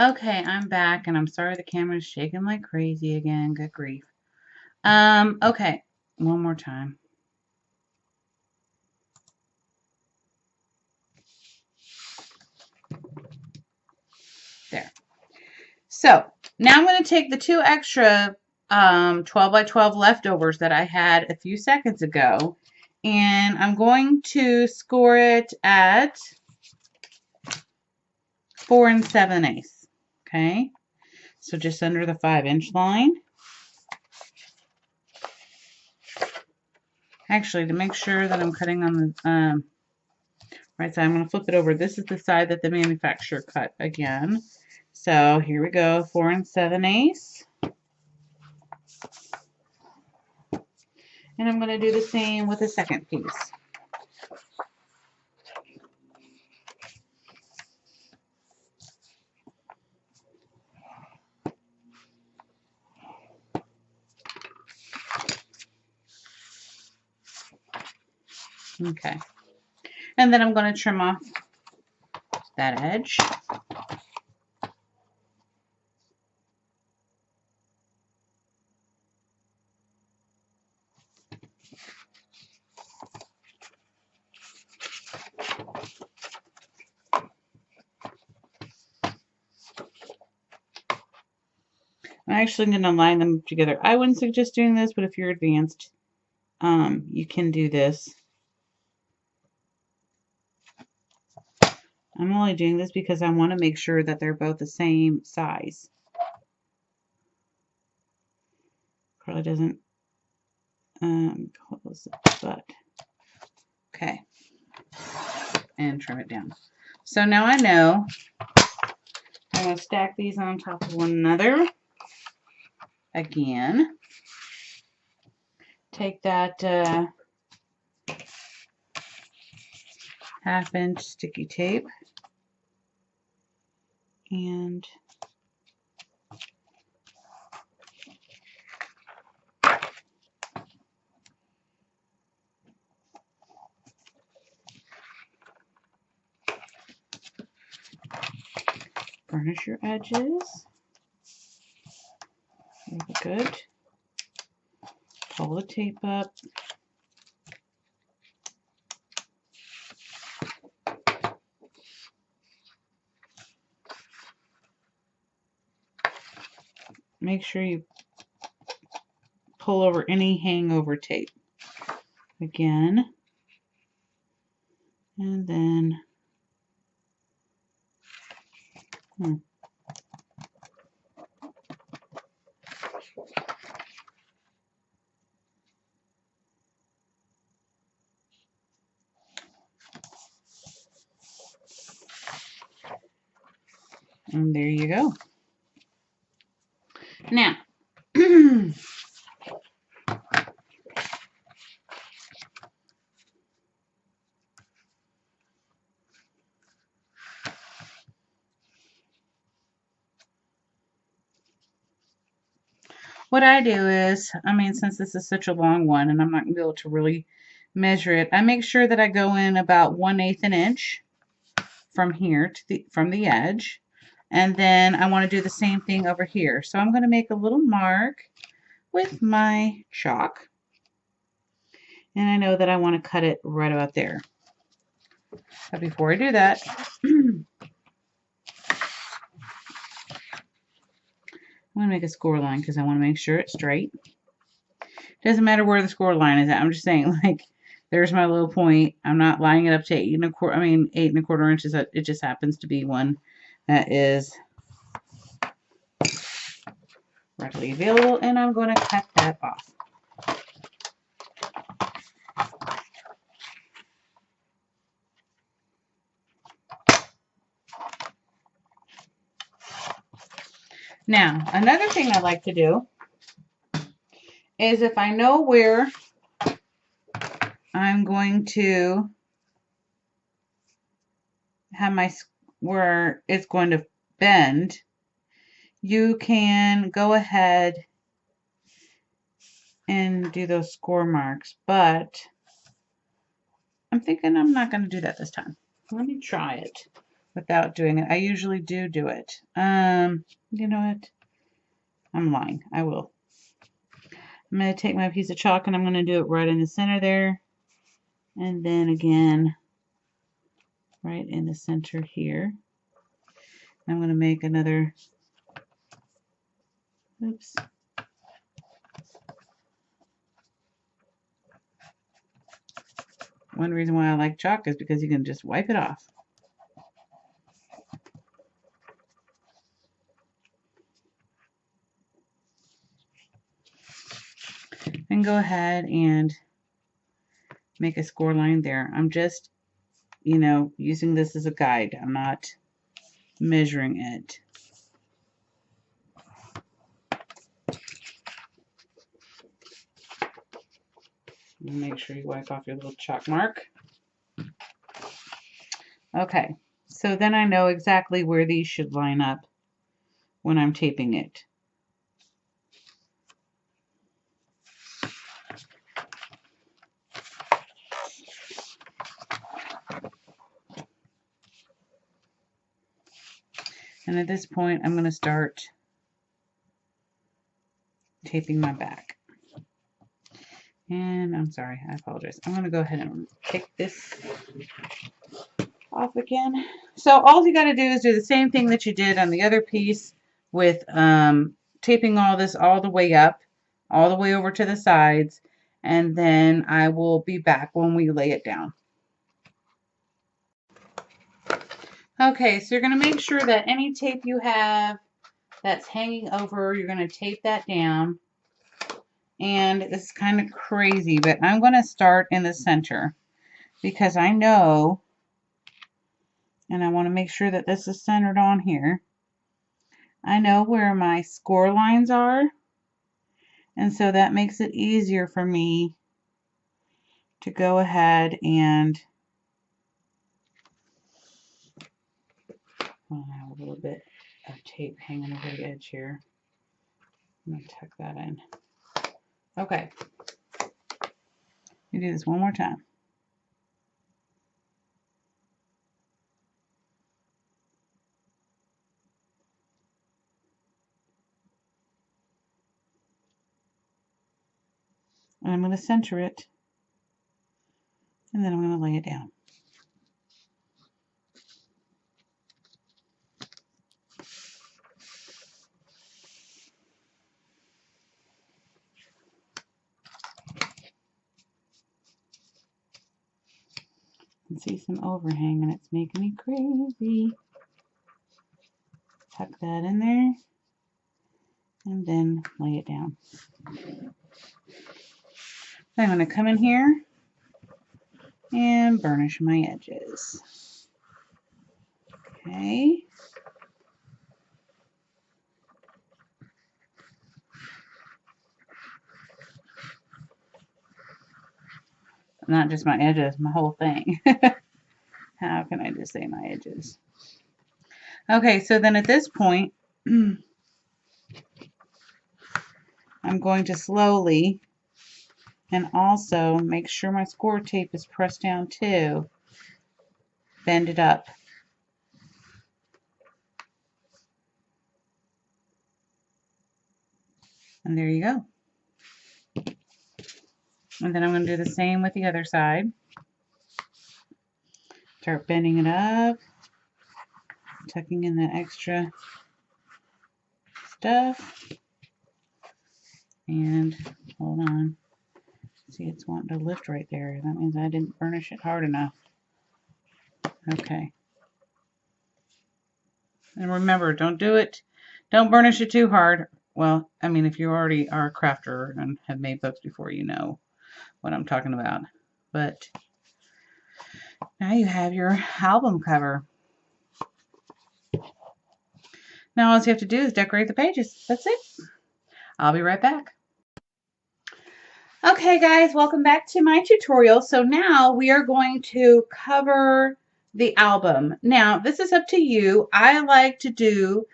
Okay, I'm back and I'm sorry the camera's shaking like crazy again. Good grief. Okay. One more time. There. So now I'm going to take the two extra 12 by 12 leftovers that I had a few seconds ago, and I'm going to score it at 4 7/8. Okay, so just under the 5-inch line. Actually, to make sure that I'm cutting on the right side, I'm going to flip it over. This is the side that the manufacturer cut again. So here we go, 4 7/8. And I'm going to do the same with the second piece. Okay. And then I'm going to trim off that edge. I'm actually going to line them together. I wouldn't suggest doing this, but if you're advanced, you can do this. I'm only doing this because I want to make sure that they're both the same size. Probably doesn't close it, but okay. And trim it down. So now I know I'm going to stack these on top of one another. Again, take that 1/2-inch sticky tape and burnish your edges. Really good. Pull the tape up. Make sure you pull over any hangover tape. Again. And then and there you go. Now, what I do is, since this is such a long one and I'm not going to be able to really measure it, I make sure that I go in about 1/8 an inch from here to from the edge. And then I want to do the same thing over here. So I'm going to make a little mark with my chalk. And I know that I want to cut it right about there. But before I do that, I'm going to make a score line because I want to make sure it's straight. Doesn't matter where the score line is at. I'm just saying, like, there's my low point. I'm not lining it up to 8 1/4 inches. It just happens to be one that is readily available, and I'm going to cut that off. Now, another thing I like to do is if I know where I'm going to have where it's going to bend, you can go ahead and do those score marks, but I'm thinking I'm not going to do that this time. Let me try it. without doing it. I usually do it. You know what? I'm lying. I will. I'm going to take my piece of chalk and I'm going to do it right in the center there. And then again, right in the center here. I'm going to make another, oops. One reason why I like chalk is because you can just wipe it off. And go ahead and make a score line there. I'm just, you know, using this as a guide. I'm not measuring it. Make sure you wipe off your little chalk mark. Okay, so then I know exactly where these should line up when I'm taping it. And at this point, I'm going to start taping my back. And I'm sorry, I apologize. I'm going to go ahead and take this off again. So all you got to do is do the same thing that you did on the other piece with taping all this all the way up, all the way over to the sides, and then I will be back when we lay it down. Okay, so you're going to make sure that any tape you have that's hanging over, you're going to tape that down. And it's kind of crazy, but I'm going to start in the center because I know, and I want to make sure that this is centered on here. I know where my score lines are, and so that makes it easier for me to go ahead and I have a little bit of tape hanging over the edge here. I'm going to tuck that in. Okay. You do this one more time. And I'm going to center it, and then I'm going to lay it down. I see some overhang and it's making me crazy. Tuck that in there and then lay it down. I'm going to come in here and burnish my edges. Okay. Not just my edges, my whole thing. How can I just say my edges? Okay, so then at this point, I'm going to slowly and also make sure my score tape is pressed down too. Bend it up. And there you go. And then I'm going to do the same with the other side. Start bending it up, tucking in the extra stuff. And hold on. See, it's wanting to lift right there. That means I didn't burnish it hard enough. Okay. And remember, don't burnish it too hard. Well, I mean, if you already are a crafter and have made books before, you know what I'm talking about. But now you have your album cover. Now all you have to do is decorate the pages. That's it. I'll be right back. Okay guys, welcome back to my tutorial. So now we are going to cover the album. Now this is up to you. I like to do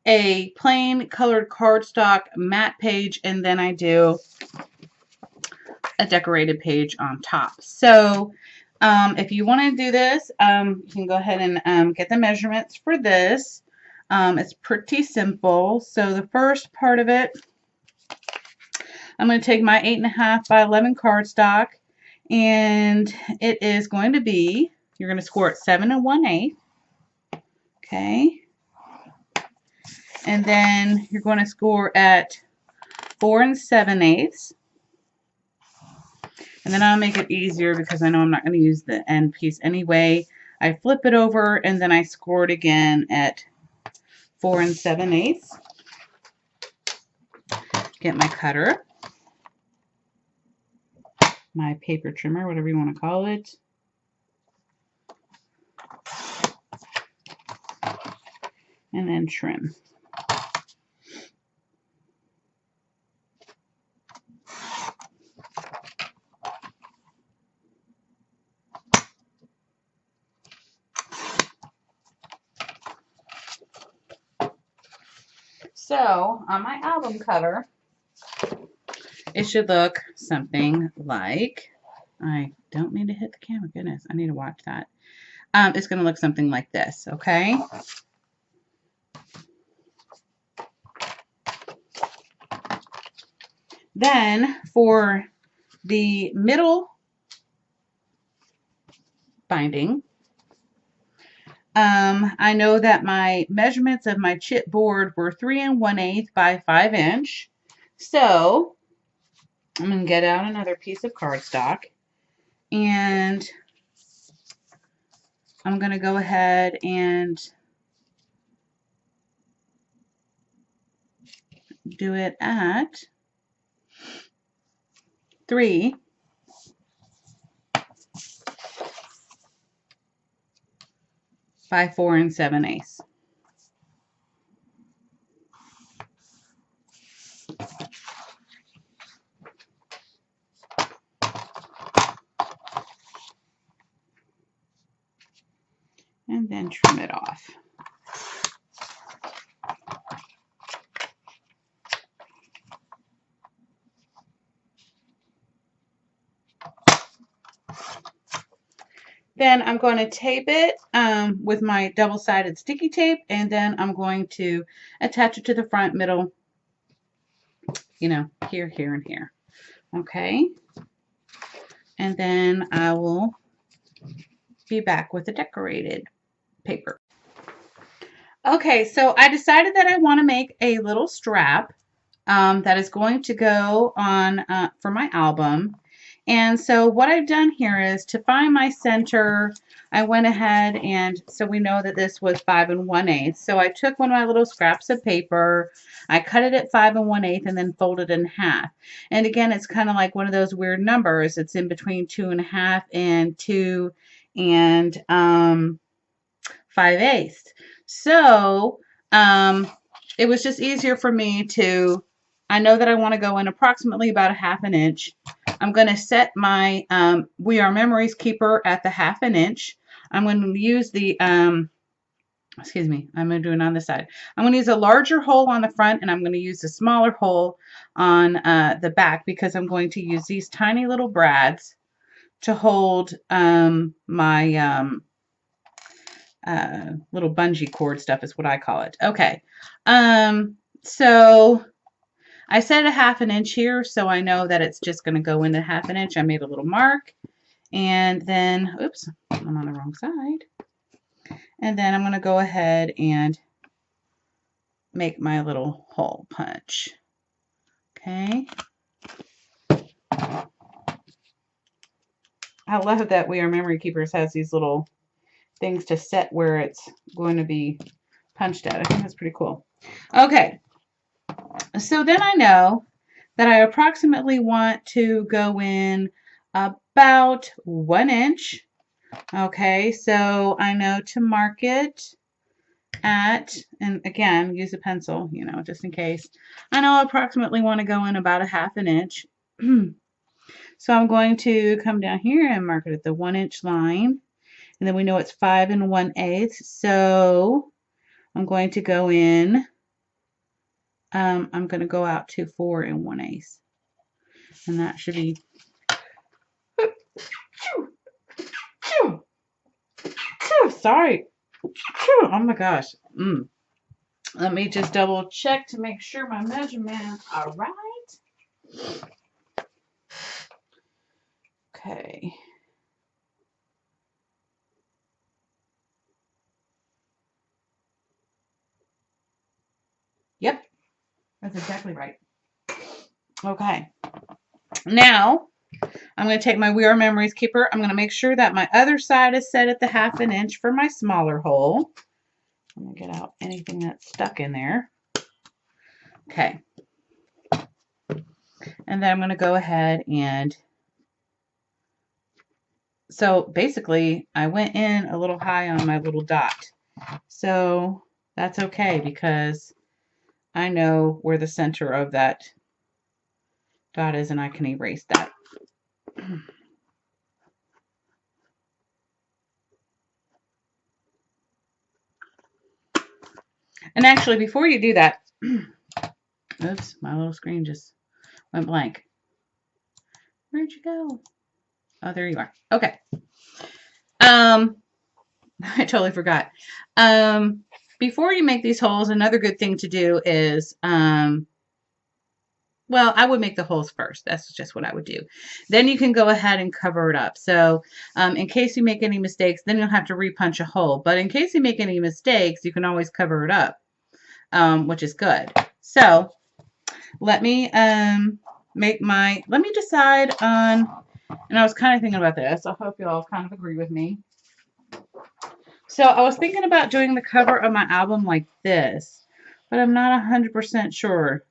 a plain colored cardstock matte page and then I do a decorated page on top. So If you want to do this, you can go ahead and get the measurements for this. It's pretty simple. So the first part of it, I'm going to take my 8.5 by 11 cardstock, and it is going to be, you're going to score at 7 1/8. Okay. And then you're going to score at 4 7/8. And then I'll make it easier because I know I'm not going to use the end piece anyway. I flip it over and then I score it again at 4 7/8. Get my cutter, my paper trimmer, whatever you want to call it. And then trim. So on my album cover, it should look something like, I don't mean to hit the camera, goodness, I need to watch that. It's going to look something like this, okay? Then for the middle binding, I know that my measurements of my chipboard were 3 1/8 by 5 inch. So I'm going to get out another piece of cardstock and I'm going to go ahead and do it at 3 by 4 7/8. And then trim it off. Then I'm going to tape it with my double-sided sticky tape, and then I'm going to attach it to the front, middle, you know, here, here, and here. Okay. And then I will be back with the decorated paper. Okay, so I decided that I want to make a little strap that is going to go on for my album. And so what I've done here is to find my center, I went ahead and so we know that this was 5 1/8. So I took one of my little scraps of paper, I cut it at 5 1/8 and then folded it in half. And again, it's kind of like one of those weird numbers. It's in between 2 1/2 and 2 and 5/8. So it was just easier for me to, I know that I want to go in approximately about a 1/2 inch. I'm going to set my We Are Memories keeper at the 1/2 inch. I'm going to use the, excuse me, I'm going to do it on this side. I'm going to use a larger hole on the front and I'm going to use a smaller hole on the back because I'm going to use these tiny little brads to hold my little bungee cord stuff is what I call it. Okay. So I set a 1/2 inch here, so I know that it's just going to go into 1/2 inch. I made a little mark, and then, oops, I'm on the wrong side. And then I'm going to go ahead and make my little hole punch. Okay. I love that We Are Memory Keepers has these little things to set where it's going to be punched at. I think that's pretty cool. Okay. So then I know that I approximately want to go in about 1 inch. Okay, so I know to mark it at, and again, use a pencil, you know, just in case. I know I approximately want to go in about a 1/2 inch. So I'm going to come down here and mark it at the 1 inch line. And then we know it's 5 1/8. So I'm going to go in, I'm going to go out to 4 1/8. And that should be, Sorry. Phew, oh my gosh. Let me just double check to make sure my measurements are right. Okay. Yep, that's exactly right. Okay. Now, I'm going to take my We Are Memories Keeper. I'm going to make sure that my other side is set at the 1/2 inch for my smaller hole. I'm going to get out anything that's stuck in there. Okay. And then I'm going to go ahead and, so basically I went in a little high on my little dot. So that's okay because I know where the center of that dot is and I can erase that. And actually, before you do that, oops, my little screen just went blank. Where'd you go? Oh, there you are. Okay. I totally forgot. Before you make these holes, another good thing to do is, well, I would make the holes first. That's just what I would do. Then you can go ahead and cover it up. So in case you make any mistakes, then you'll have to repunch a hole. But in case you make any mistakes, you can always cover it up, which is good. So let me let me decide on, and I was kind of thinking about this. I hope you all kind of agree with me. So I was thinking about doing the cover of my album like this, but I'm not 100% sure.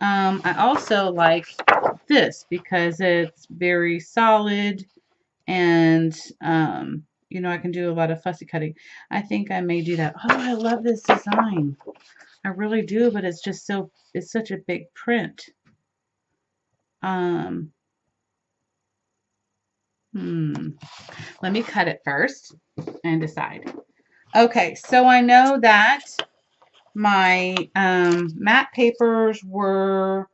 I also like this because it's very solid and, you know, I can do a lot of fussy cutting. I think I may do that. Oh, I love this design. I really do, but it's just so, it's such a big print. Let me cut it first and decide. Okay, so I know that my matte papers were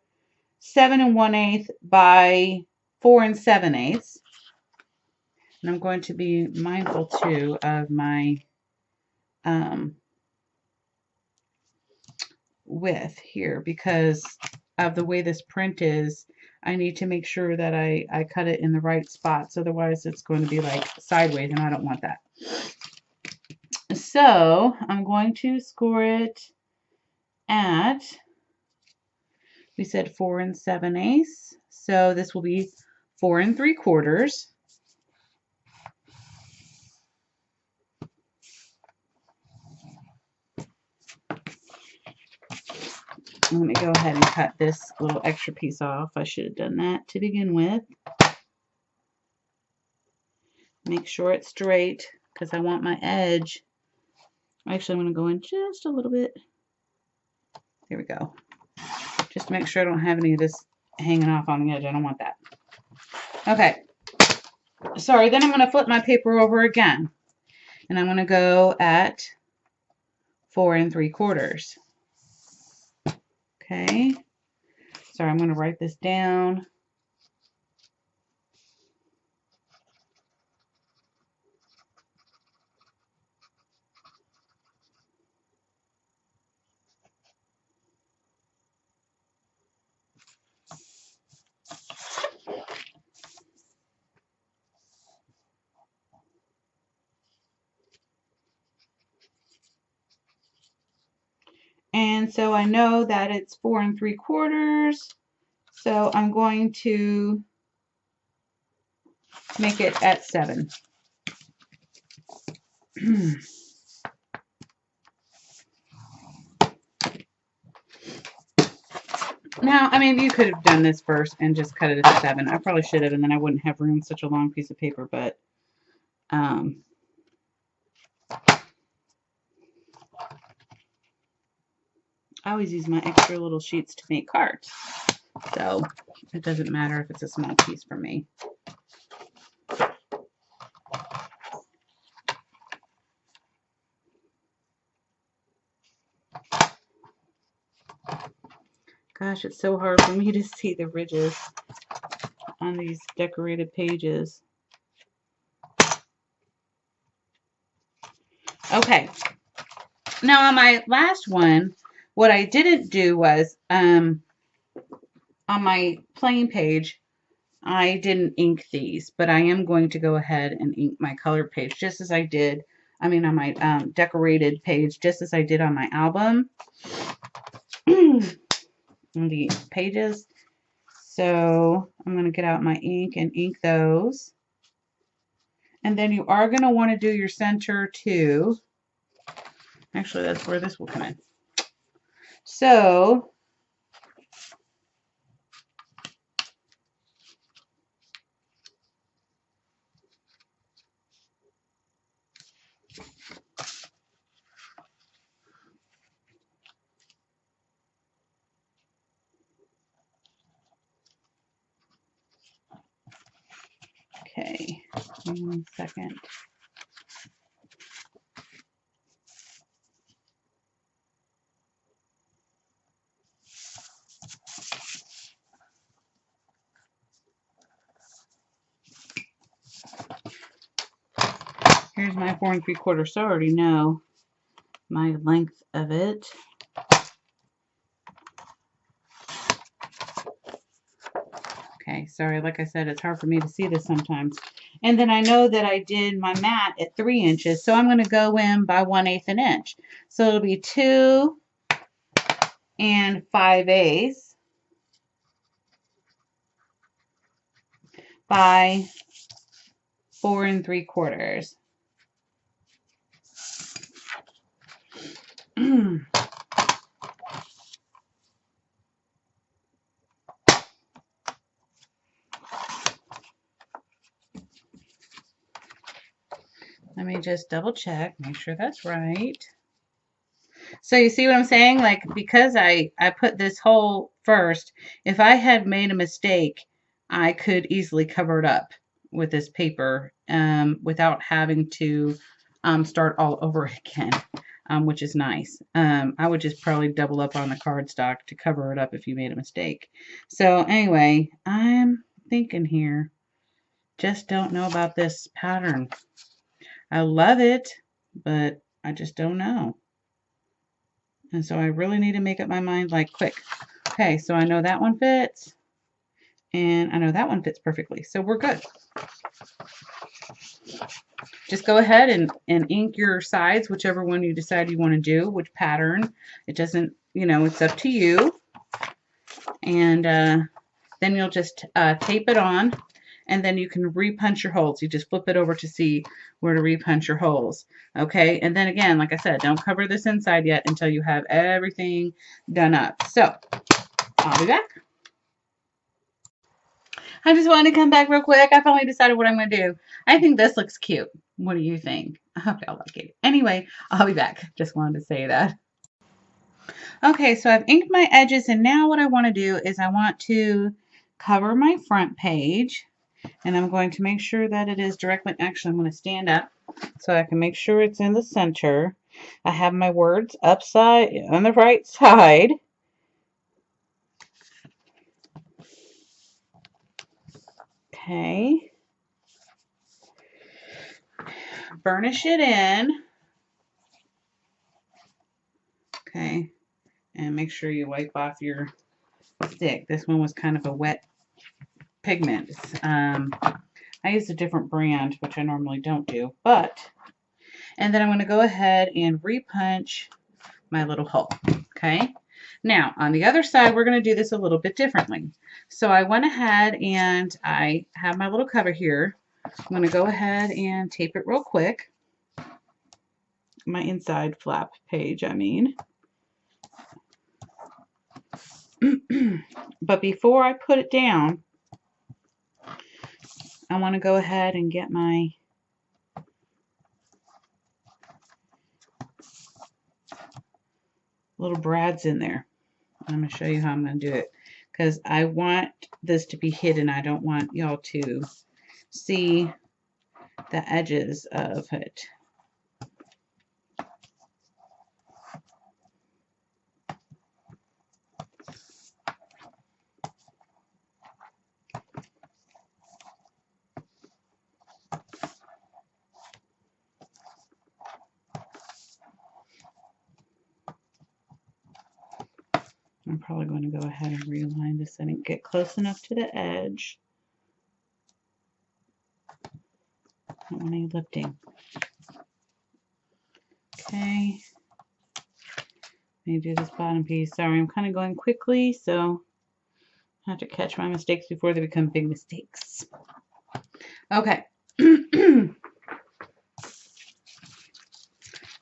7 1/8 by 4 7/8. And I'm going to be mindful too of my width here because of the way this print is. I need to make sure that I cut it in the right spots. Otherwise it's going to be like sideways and I don't want that. So I'm going to score it at, we said 4 7/8. So this will be 4 3/4. Let me go ahead and cut this little extra piece off. I should have done that to begin with. Make sure it's straight because I want my edge. Actually, I'm going to go in just a little bit. There we go. Just to make sure I don't have any of this hanging off on the edge. I don't want that. Okay. Sorry, then I'm going to flip my paper over again. And I'm going to go at 4 3/4. Okay. Sorry, I'm going to write this down. And so I know that it's 4 3/4. So I'm going to make it at 7. Now, I mean, you could have done this first and just cut it at 7. I probably should have, and then I wouldn't have ruined such a long piece of paper, but I always use my extra little sheets to make cards. So it doesn't matter if it's a small piece for me. Gosh, it's so hard for me to see the ridges on these decorated pages. Okay. Now on my last one, what I didn't do was on my plain page, I didn't ink these, but I am going to go ahead and ink my colored page just as I did, I mean on my decorated page, just as I did on my album. The pages. So I'm going to get out my ink and ink those. And then you are going to want to do your center too. Actually, that's where this will come in. So okay, 1 second. Here's my 4 3/4, so I already know my length of it. Okay, sorry, like I said, it's hard for me to see this sometimes. And then I know that I did my mat at 3 inches, so I'm going to go in by 1/8 an inch. So it'll be 2 5/8 by 4 3/4. Let me just double check, make sure that's right. So you see what I'm saying? Like, because I put this hole first, if I had made a mistake, I could easily cover it up with this paper without having to start all over again, which is nice. I would just probably double up on the cardstock to cover it up if you made a mistake. So anyway, I'm thinking here, just don't know about this pattern. I love it, but I just don't know. And so I really need to make up my mind like quick. Okay, so I know that one fits. And I know that one fits perfectly. So we're good. Just go ahead and ink your sides, whichever one you decide you want to do, which pattern. It doesn't, you know, it's up to you. And then you'll just tape it on. And then you can repunch your holes. You just flip it over to see where to repunch your holes. Okay, and then again, like I said, don't cover this inside yet until you have everything done up. So I'll be back. I just wanted to come back real quick. I finally decided what I'm going to do. I think this looks cute. What do you think? I hope y'all like it. Anyway, I'll be back. Just wanted to say that. Okay, so I've inked my edges, and now what I want to do is I want to cover my front page, and I'm going to make sure that it is directly, actually I'm going to stand up so I can make sure it's in the center. I have my words upside on the right side. Okay. Burnish it in. Okay. And make sure you wipe off your stick. This one was kind of a wet pigment. I used a different brand, which I normally don't do, and then I'm going to go ahead and repunch my little hole. Okay. Now on the other side, we're going to do this a little bit differently. So I went ahead and I have my little cover here. I'm going to go ahead and tape it real quick. My inside flap page, I mean. But before I put it down, I want to go ahead and get my little brads in there. I'm going to show you how I'm going to do it because I want this to be hidden. I don't want y'all to see the edges of it. I'm probably going to go ahead and realign this. I didn't get close enough to the edge. I don't want any lifting. Okay. Let me do this bottom piece. Sorry, I'm kind of going quickly, so I have to catch my mistakes before they become big mistakes. Okay. Let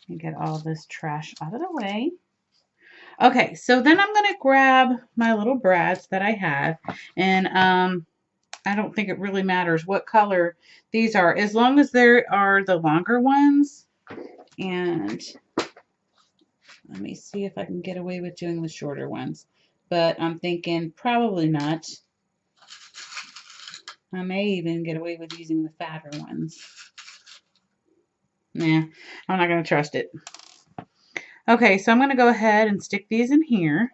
me get all this trash out of the way. Okay, so then I'm going to grab my little brads that I have, and I don't think it really matters what color these are, as long as there are the longer ones. And let me see if I can get away with doing the shorter ones, but I'm thinking probably not. I may even get away with using the fatter ones. Nah, I'm not going to trust it. Okay, so I'm going to go ahead and stick these in here.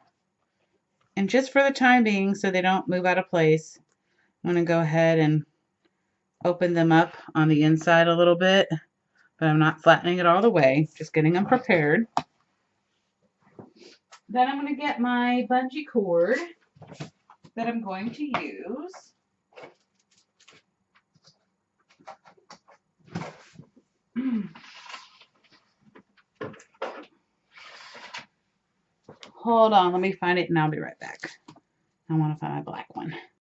And just for the time being, so they don't move out of place, I'm going to go ahead and open them up on the inside a little bit. But I'm not flattening it all the way, just getting them prepared. Then I'm going to get my bungee cord that I'm going to use. Hold on, let me find it and I'll be right back. I want to find my black one.